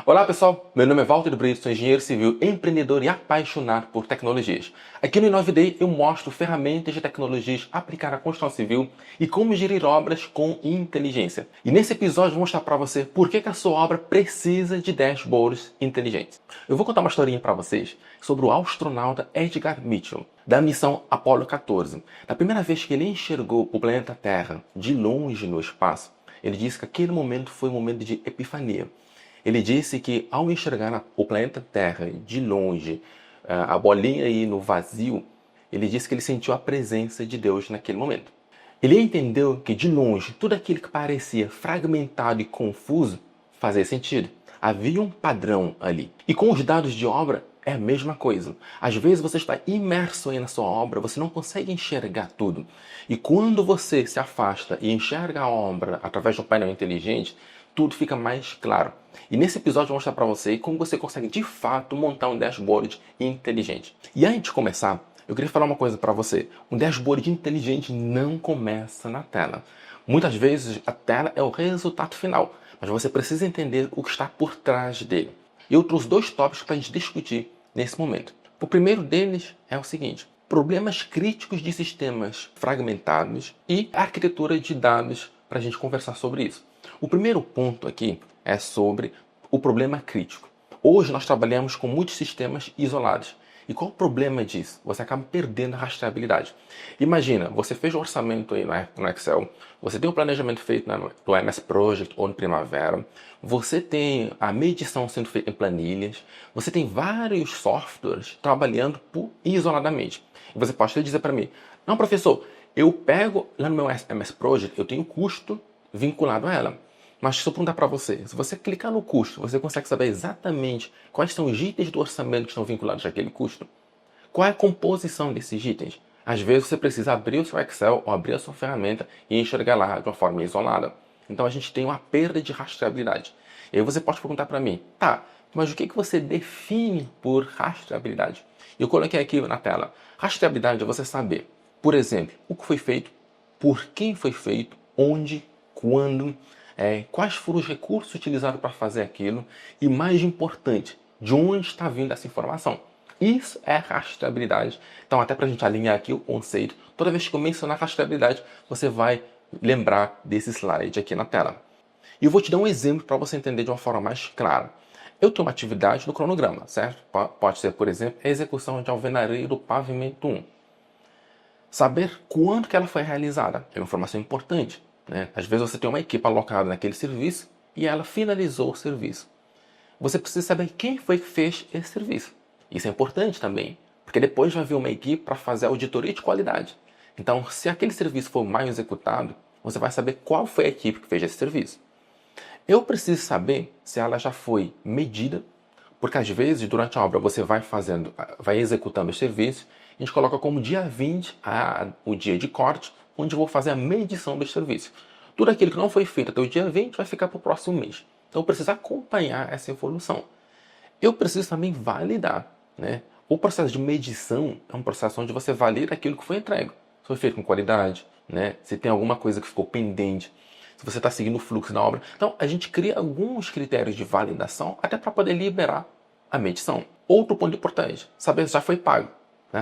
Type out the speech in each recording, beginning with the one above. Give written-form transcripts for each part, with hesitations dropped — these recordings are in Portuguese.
Olá pessoal, meu nome é Walter Brito, sou engenheiro civil, empreendedor e apaixonado por tecnologias. Aqui no InoveDay eu mostro ferramentas de tecnologias aplicadas à construção civil e como gerir obras com inteligência. E nesse episódio eu vou mostrar para você por que a sua obra precisa de dashboards inteligentes. Eu vou contar uma historinha para vocês sobre o astronauta Edgar Mitchell, da missão Apollo 14. Da primeira vez que ele enxergou o planeta Terra de longe no espaço, ele disse que aquele momento foi um momento de epifania. Ele disse que ao enxergar o planeta Terra de longe, a bolinha aí no vazio, ele disse que ele sentiu a presença de Deus naquele momento. Ele entendeu que de longe tudo aquilo que parecia fragmentado e confuso fazia sentido. Havia um padrão ali. E com os dados de obra é a mesma coisa. Às vezes você está imerso aí na sua obra, você não consegue enxergar tudo. E quando você se afasta e enxerga a obra através de um painel inteligente, tudo fica mais claro. E nesse episódio eu vou mostrar para você como você consegue de fato montar um dashboard inteligente. E antes de começar, eu queria falar uma coisa para você. Um dashboard inteligente não começa na tela. Muitas vezes a tela é o resultado final, mas você precisa entender o que está por trás dele. E eu trouxe dois tópicos para a gente discutir nesse momento. O primeiro deles é o seguinte: problemas críticos de sistemas fragmentados e arquitetura de dados, para a gente conversar sobre isso. O primeiro ponto aqui é sobre o problema crítico. Hoje nós trabalhamos com muitos sistemas isolados. E qual o problema disso? Você acaba perdendo a rastreabilidade. Imagina, você fez o orçamento aí no Excel, você tem o planejamento feito no MS Project ou no Primavera, você tem a medição sendo feita em planilhas, você tem vários softwares trabalhando isoladamente. E você pode dizer para mim, não professor, eu pego lá no meu MS Project, eu tenho custo vinculado a ela. Mas se eu perguntar para você, se você clicar no custo, você consegue saber exatamente quais são os itens do orçamento que estão vinculados àquele custo? Qual é a composição desses itens? Às vezes você precisa abrir o seu Excel ou abrir a sua ferramenta e enxergar lá de uma forma isolada. Então a gente tem uma perda de rastreabilidade. E aí você pode perguntar para mim, tá, mas o que você define por rastreabilidade? Eu coloquei aqui na tela. Rastreabilidade é você saber, por exemplo, o que foi feito, por quem foi feito, onde, quando, quais foram os recursos utilizados para fazer aquilo e, mais importante, de onde está vindo essa informação. Isso é rastreabilidade. Então, até para a gente alinhar aqui o conceito, toda vez que eu mencionar rastreabilidade, você vai lembrar desse slide aqui na tela. E eu vou te dar um exemplo para você entender de uma forma mais clara. Eu tenho uma atividade no cronograma, certo? Pode ser, por exemplo, a execução de alvenaria do pavimento 1. Saber quando que ela foi realizada é uma informação importante. Às vezes você tem uma equipe alocada naquele serviço e ela finalizou o serviço. Você precisa saber quem foi que fez esse serviço. Isso é importante também, porque depois vai vir uma equipe para fazer a auditoria de qualidade. Então, se aquele serviço for mal executado, você vai saber qual foi a equipe que fez esse serviço. Eu preciso saber se ela já foi medida, porque às vezes durante a obra você vai executando o serviço, a gente coloca como dia 20 o dia de corte, onde eu vou fazer a medição do serviço. Tudo aquilo que não foi feito até o dia 20 vai ficar para o próximo mês. Então eu preciso acompanhar essa evolução. Eu preciso também validar. O processo de medição é um processo onde você valida aquilo que foi entregue. Se foi feito com qualidade, se tem alguma coisa que ficou pendente, se você está seguindo o fluxo da obra. Então a gente cria alguns critérios de validação até para poder liberar a medição. Outro ponto importante, saber se já foi pago.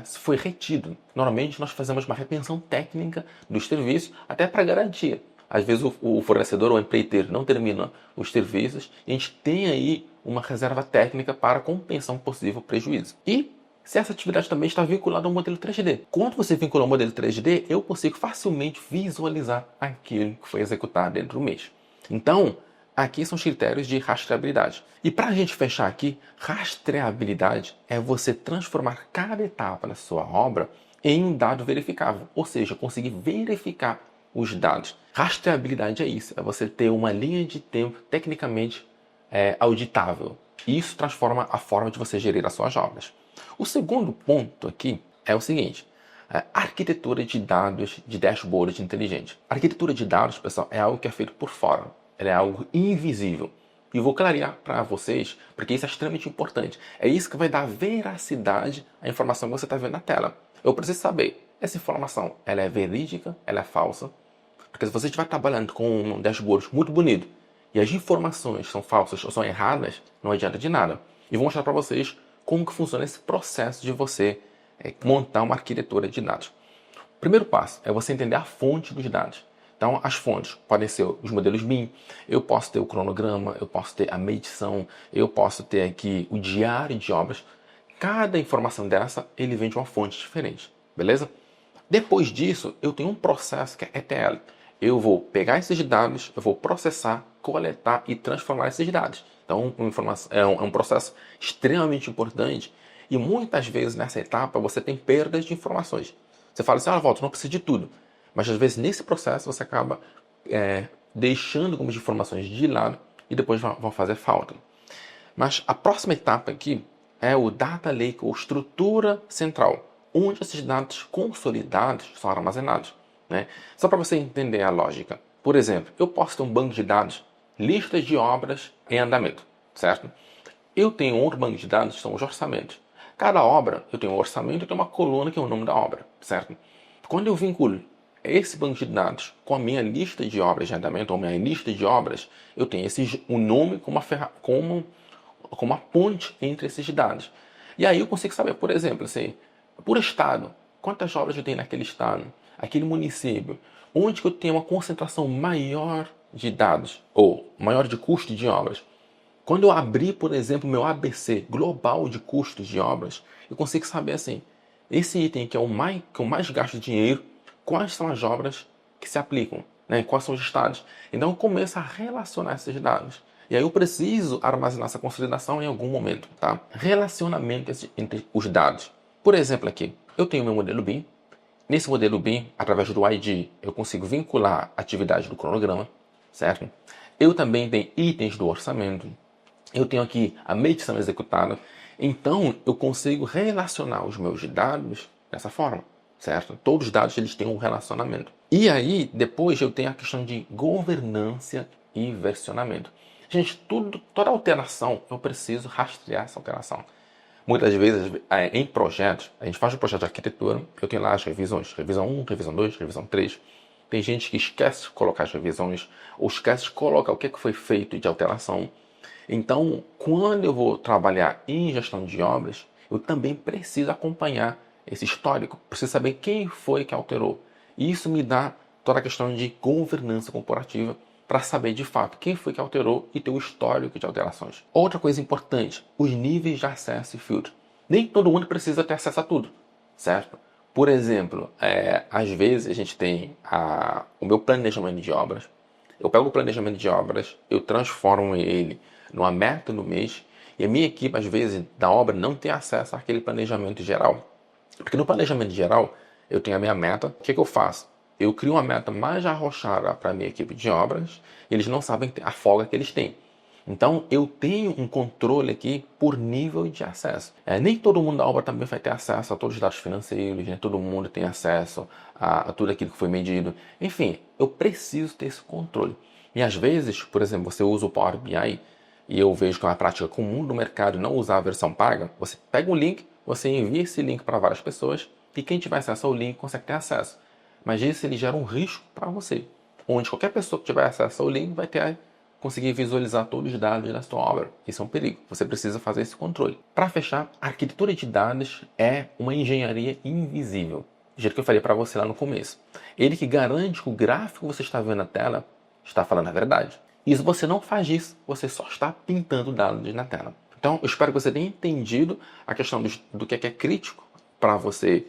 Se foi retido. Normalmente nós fazemos uma retenção técnica do serviço até para garantia. Às vezes o fornecedor ou o empreiteiro não termina os serviços e a gente tem aí uma reserva técnica para compensar um possível prejuízo. E se essa atividade também está vinculada ao modelo 3D. Quando você vincula ao modelo 3D, eu consigo facilmente visualizar aquilo que foi executado dentro do mês. Então, aqui são os critérios de rastreabilidade. E para a gente fechar aqui, rastreabilidade é você transformar cada etapa da sua obra em um dado verificável. Ou seja, conseguir verificar os dados. Rastreabilidade é isso, é você ter uma linha de tempo tecnicamente auditável. Isso transforma a forma de você gerir as suas obras. O segundo ponto aqui é o seguinte: arquitetura de dados de dashboard inteligente. A arquitetura de dados, pessoal, é algo que é feito por fora. Ela é algo invisível. E vou clarear para vocês, porque isso é extremamente importante. É isso que vai dar veracidade à informação que você está vendo na tela. Eu preciso saber, essa informação ela é verídica, ela é falsa? Porque se você estiver trabalhando com um dashboard muito bonito e as informações são falsas ou são erradas, não adianta de nada. E vou mostrar para vocês como que funciona esse processo de você montar uma arquitetura de dados. O primeiro passo é você entender a fonte dos dados. Então, as fontes podem ser os modelos BIM, eu posso ter o cronograma, eu posso ter a medição, eu posso ter aqui o diário de obras. Cada informação dessa, ele vem de uma fonte diferente, beleza? Depois disso, eu tenho um processo que é ETL. Eu vou pegar esses dados, eu vou processar, coletar e transformar esses dados. Então, é um processo extremamente importante e muitas vezes nessa etapa você tem perdas de informações. Você fala assim, Walter, não precisa de tudo. Mas às vezes nesse processo você acaba deixando algumas informações de lado e depois vão fazer falta. Mas a próxima etapa aqui é o Data Lake, ou estrutura central, onde esses dados consolidados são armazenados. Né? Só para você entender a lógica. Por exemplo, eu posso ter um banco de dados, listas de obras em andamento, certo? Eu tenho outro banco de dados, que são os orçamentos. Cada obra, eu tenho um orçamento e tenho uma coluna que é o nome da obra, certo? Quando eu vinculo esse banco de dados com a minha lista de obras de andamento, ou minha lista de obras, eu tenho um nome como uma ponte entre esses dados. E aí eu consigo saber, por exemplo, assim, por estado, quantas obras eu tenho naquele estado, aquele município, onde eu tenho uma concentração maior de dados, ou maior de custo de obras. Quando eu abrir, por exemplo, meu ABC global de custos de obras, eu consigo saber assim, esse item que é que eu mais gasto dinheiro, quais são as obras que se aplicam, né? Quais são os estados. Então eu começo a relacionar esses dados. E aí eu preciso armazenar essa consolidação em algum momento, tá? Relacionamento entre os dados. Por exemplo aqui, eu tenho meu modelo BIM. Nesse modelo BIM, através do ID, eu consigo vincular a atividade do cronograma, certo? Eu também tenho itens do orçamento. Eu tenho aqui a medição executada. Então, eu consigo relacionar os meus dados dessa forma, certo? Todos os dados eles têm um relacionamento. E aí, depois eu tenho a questão de governança e versionamento. Gente, toda alteração, eu preciso rastrear essa alteração. Muitas vezes, em projetos, a gente faz um projeto de arquitetura, eu tenho lá as revisões, revisão 1, revisão 2, revisão 3. Tem gente que esquece de colocar as revisões, ou esquece de colocar o que foi feito de alteração. Então, quando eu vou trabalhar em gestão de obras, eu também preciso acompanhar esse histórico, preciso saber quem foi que alterou. E isso me dá toda a questão de governança corporativa para saber de fato quem foi que alterou e ter o histórico de alterações. Outra coisa importante, os níveis de acesso e filtro. Nem todo mundo precisa ter acesso a tudo, certo? Por exemplo, às vezes a gente tem o meu planejamento de obras. Eu pego o planejamento de obras, eu transformo ele numa meta no mês, e a minha equipe, às vezes, da obra não tem acesso àquele planejamento geral. Porque no planejamento geral, eu tenho a minha meta, o que eu faço? Eu crio uma meta mais arrochada para a minha equipe de obras, e eles não sabem a folga que eles têm. Então, eu tenho um controle aqui por nível de acesso. Nem todo mundo da obra também vai ter acesso a todos os dados financeiros, né? Todo mundo tem acesso a tudo aquilo que foi medido. Enfim, eu preciso ter esse controle. E às vezes, por exemplo, você usa o Power BI, e eu vejo que é uma prática comum do mercado não usar a versão paga, você pega um link, você envia esse link para várias pessoas, e quem tiver acesso ao link consegue ter acesso. Mas isso ele gera um risco para você, onde qualquer pessoa que tiver acesso ao link vai conseguir visualizar todos os dados da sua obra. Isso é um perigo. Você precisa fazer esse controle. Para fechar, a arquitetura de dados é uma engenharia invisível. Do jeito que eu falei para você lá no começo. Ele que garante que o gráfico que você está vendo na tela está falando a verdade. E se você não faz isso, você só está pintando dados na tela. Então, eu espero que você tenha entendido a questão do que é crítico para você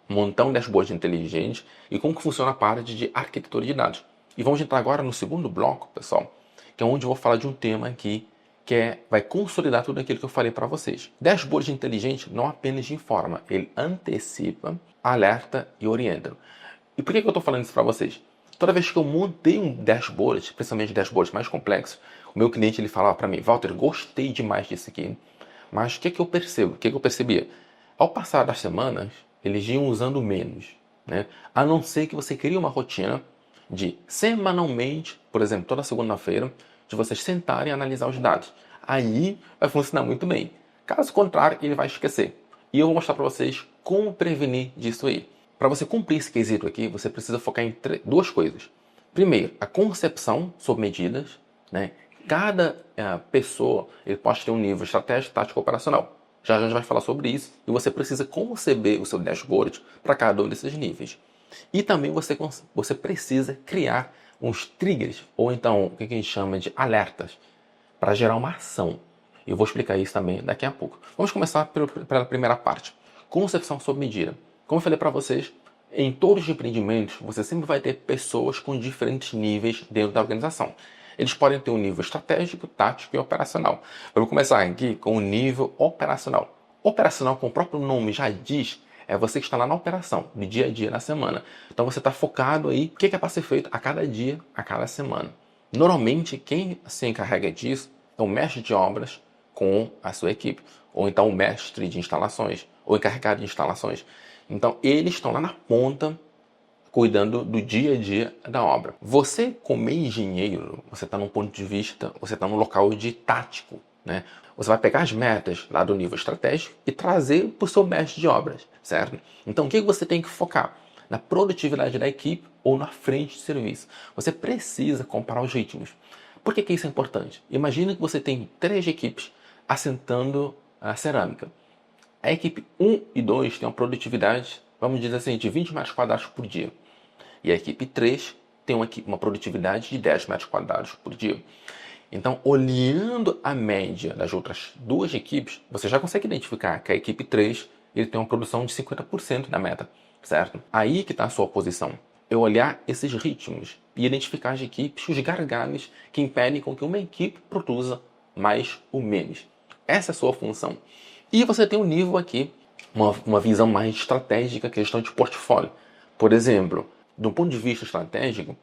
montar um dashboard inteligente e como que funciona a parte de arquitetura de dados. E vamos entrar agora no segundo bloco, pessoal, que é onde eu vou falar de um tema aqui que vai consolidar tudo aquilo que eu falei para vocês. Dashboard inteligente não apenas informa, ele antecipa, alerta e orienta. E por que eu estou falando isso para vocês? Toda vez que eu montei um dashboard, principalmente dashboards mais complexos, o meu cliente ele falava para mim, Walter, gostei demais disso aqui, mas o que eu percebo? O que eu percebia? Ao passar das semanas, eles iam usando menos, né? A não ser que você crie uma rotina de semanalmente, por exemplo, toda segunda-feira, de vocês sentarem e analisar os dados. Aí vai funcionar muito bem. Caso contrário, ele vai esquecer. E eu vou mostrar para vocês como prevenir disso aí. Para você cumprir esse quesito aqui, você precisa focar em duas coisas. Primeiro, a concepção sobre medidas. né? Cada pessoa ele pode ter um nível estratégico, tático e operacional. Já a gente vai falar sobre isso e você precisa conceber o seu dashboard para cada um desses níveis. E também você precisa criar uns triggers, ou então o que a gente chama de alertas, para gerar uma ação. Eu vou explicar isso também daqui a pouco. Vamos começar pela primeira parte. Concepção sob medida. Como eu falei para vocês, em todos os empreendimentos, você sempre vai ter pessoas com diferentes níveis dentro da organização. Eles podem ter um nível estratégico, tático e operacional. Vamos começar aqui com o nível operacional. Operacional, como o próprio nome já diz, é você que está lá na operação, no dia a dia, na semana. Então você está focado aí, o que é para ser feito a cada dia, a cada semana. Normalmente, quem se encarrega disso é o mestre de obras com a sua equipe, ou então o mestre de instalações, ou encarregado de instalações. Então, eles estão lá na ponta, cuidando do dia a dia da obra. Você, como engenheiro, você está num ponto de vista, você está num local de tático, né? Você vai pegar as metas lá do nível estratégico e trazer para o seu mestre de obras, certo? Então, o que você tem que focar? Na produtividade da equipe ou na frente de serviço. Você precisa comparar os ritmos. Por que isso é importante? Imagina que você tem 3 equipes assentando a cerâmica. A equipe 1 e 2 tem uma produtividade, vamos dizer assim, de 20 metros quadrados por dia. E a equipe 3 tem uma produtividade de 10 metros quadrados por dia. Então, olhando a média das outras 2 equipes, você já consegue identificar que a equipe 3 ele tem uma produção de 50% da meta, certo? Aí que está a sua posição. É olhar esses ritmos e identificar as equipes, os gargalos que impedem com que uma equipe produza mais ou menos. Essa é a sua função. E você tem um nível aqui, uma visão mais estratégica, questão de portfólio. Por exemplo, do ponto de vista estratégico,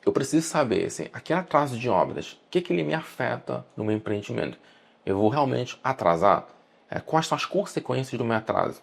eu preciso saber, assim, aquele atraso de obras, o que ele me afeta no meu empreendimento? Eu vou realmente atrasar? Quais são as consequências do meu atraso?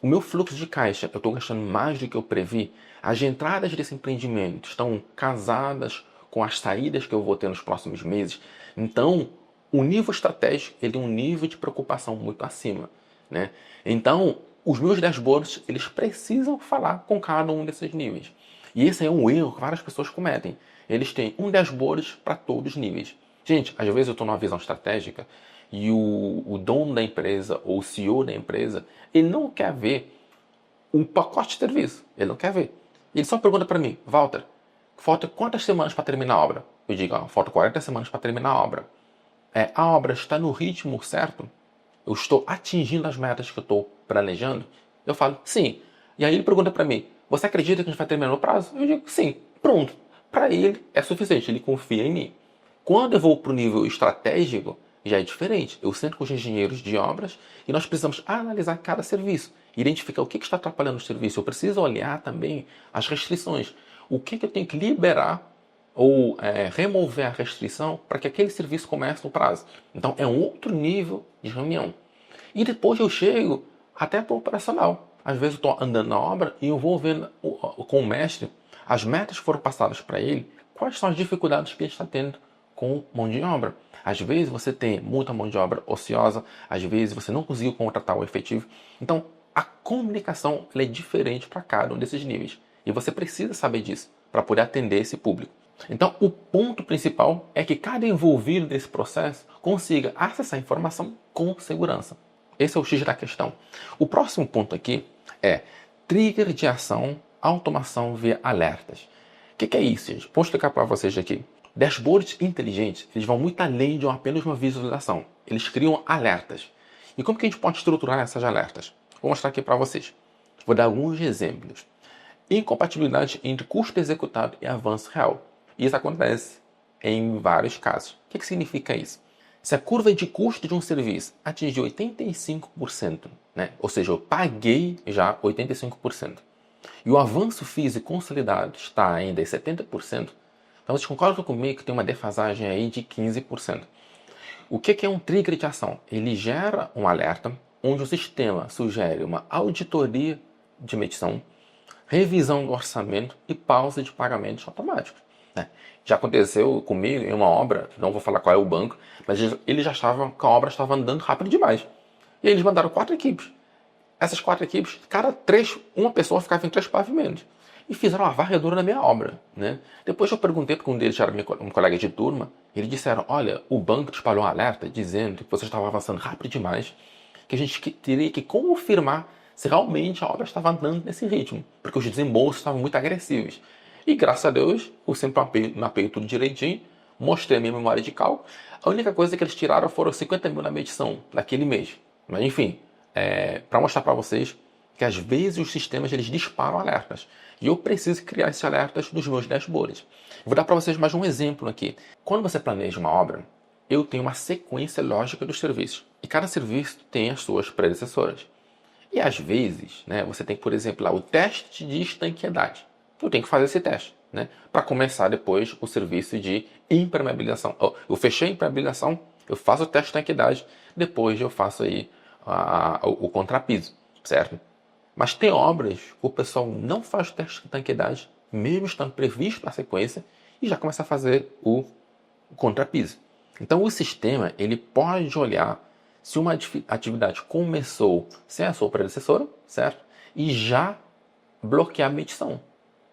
O meu fluxo de caixa, eu estou gastando mais do que eu previ? As entradas desse empreendimento estão casadas com as saídas que eu vou ter nos próximos meses? Então, o nível estratégico ele é um nível de preocupação muito acima, né? Então, os meus dashboards, eles precisam falar com cada um desses níveis. E esse é um erro que várias pessoas cometem. Eles têm um dashboard para todos os níveis. Gente, às vezes eu estou numa visão estratégica e o dono da empresa ou o CEO da empresa, ele não quer ver um pacote de serviço. Ele não quer ver. Ele só pergunta para mim, Walter, falta quantas semanas para terminar a obra? Eu digo, falta 40 semanas para terminar a obra. A obra está no ritmo certo? Eu estou atingindo as metas que eu estou planejando? Eu falo, sim. E aí ele pergunta para mim, você acredita que a gente vai terminar no prazo? Eu digo, sim. Pronto. Para ele é suficiente, ele confia em mim. Quando eu vou para o nível estratégico, já é diferente. Eu sento com os engenheiros de obras e nós precisamos analisar cada serviço, identificar o que está atrapalhando o serviço. Eu preciso olhar também as restrições. O que eu tenho que liberar ou remover a restrição para que aquele serviço comece no prazo. Então, é um outro nível de reunião. E depois eu chego até para o operacional. Às vezes eu estou andando na obra e eu vou vendo com o mestre as metas que foram passadas para ele, quais são as dificuldades que ele está tendo com mão de obra. Às vezes você tem muita mão de obra ociosa, às vezes você não conseguiu contratar o efetivo. Então, a comunicação é diferente para cada um desses níveis. E você precisa saber disso para poder atender esse público. Então, o ponto principal é que cada envolvido nesse processo consiga acessar a informação com segurança. Esse é o X da questão. O próximo ponto aqui é trigger de ação, automação via alertas. O que é isso, gente? Vou explicar para vocês aqui. Dashboards inteligentes, eles vão muito além de apenas uma visualização. Eles criam alertas. E como que a gente pode estruturar essas alertas? Vou mostrar aqui para vocês. Vou dar alguns exemplos. Incompatibilidade entre custo executado e avanço real. Isso acontece em vários casos. O que significa isso? Se a curva de custo de um serviço atingir 85%, né? Ou seja, eu paguei já 85%, e o avanço físico consolidado está ainda em 70%, então vocês concordam comigo que tem uma defasagem aí de 15%. O que é um trigger de ação? Ele gera um alerta onde o sistema sugere uma auditoria de medição, revisão do orçamento e pausa de pagamentos automáticos. Já aconteceu comigo em uma obra, não vou falar qual é o banco, mas eles já achavam que a obra estava andando rápido demais. E eles mandaram 4 equipes. Essas 4 equipes, cada 3, uma pessoa ficava em 3 pavimentos. e fizeram uma varredura na minha obra, né? Depois eu perguntei, porque um deles era um colega de turma, e eles disseram, olha, o banco espalhou um alerta dizendo que você estava avançando rápido demais, que a gente teria que confirmar se realmente a obra estava andando nesse ritmo, porque os desembolsos estavam muito agressivos. E graças a Deus, eu sempre mapeei tudo direitinho, mostrei a minha memória de cálculo. A única coisa que eles tiraram foram 50 mil na medição daquele mês. Mas enfim, para mostrar para vocês que às vezes os sistemas eles disparam alertas. E eu preciso criar esses alertas nos meus dashboards. Vou dar para vocês mais um exemplo aqui. Quando você planeja uma obra, eu tenho uma sequência lógica dos serviços. E cada serviço tem as suas predecessoras. E às vezes, né, você tem, por exemplo, lá, o teste de estanqueidade. Eu tenho que fazer esse teste, né, para começar depois o serviço de impermeabilização. Eu fechei a impermeabilização, eu faço o teste de estanqueidade, depois eu faço aí o contrapiso, certo? Mas tem obras que o pessoal não faz o teste de estanqueidade, mesmo estando previsto na sequência, e já começa a fazer o contrapiso. Então o sistema ele pode olhar se uma atividade começou sem a sua predecessora, certo? E já bloquear a medição,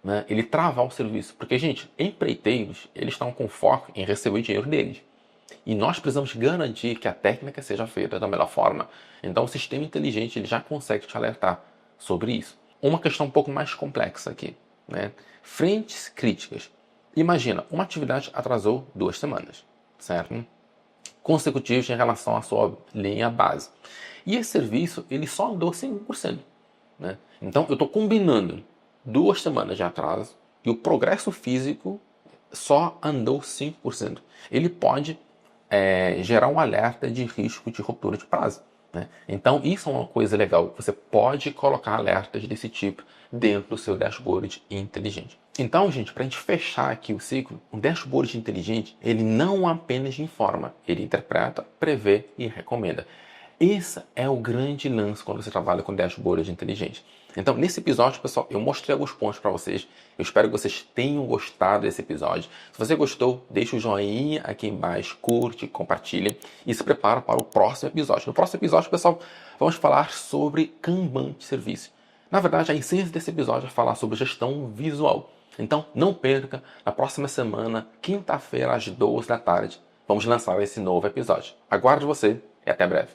né? Ele travar o serviço. Porque, gente, empreiteiros, eles estão com foco em receber o dinheiro deles. E nós precisamos garantir que a técnica seja feita da melhor forma. Então o sistema inteligente ele já consegue te alertar sobre isso. Uma questão um pouco mais complexa aqui, né? Frentes críticas. Imagina, uma atividade atrasou 2 semanas, certo? Consecutivos em relação à sua linha base. E esse serviço ele só andou 5%. Né? Então eu estou combinando 2 semanas de atraso e o progresso físico só andou 5%. Ele pode gerar um alerta de risco de ruptura de prazo. Né? Então isso é uma coisa legal. Você pode colocar alertas desse tipo dentro do seu dashboard inteligente. Então, gente, para a gente fechar aqui o ciclo, um dashboard inteligente, ele não apenas informa, ele interpreta, prevê e recomenda. Esse é o grande lance quando você trabalha com dashboard inteligente. Então, nesse episódio, pessoal, eu mostrei alguns pontos para vocês. Eu espero que vocês tenham gostado desse episódio. Se você gostou, deixa o joinha aqui embaixo, curte, compartilha e se prepara para o próximo episódio. No próximo episódio, pessoal, vamos falar sobre Kanban de serviço. Na verdade, a essência desse episódio é falar sobre gestão visual. Então, não perca, na próxima semana, quinta-feira, às 2 da tarde, vamos lançar esse novo episódio. Aguardo você e até breve.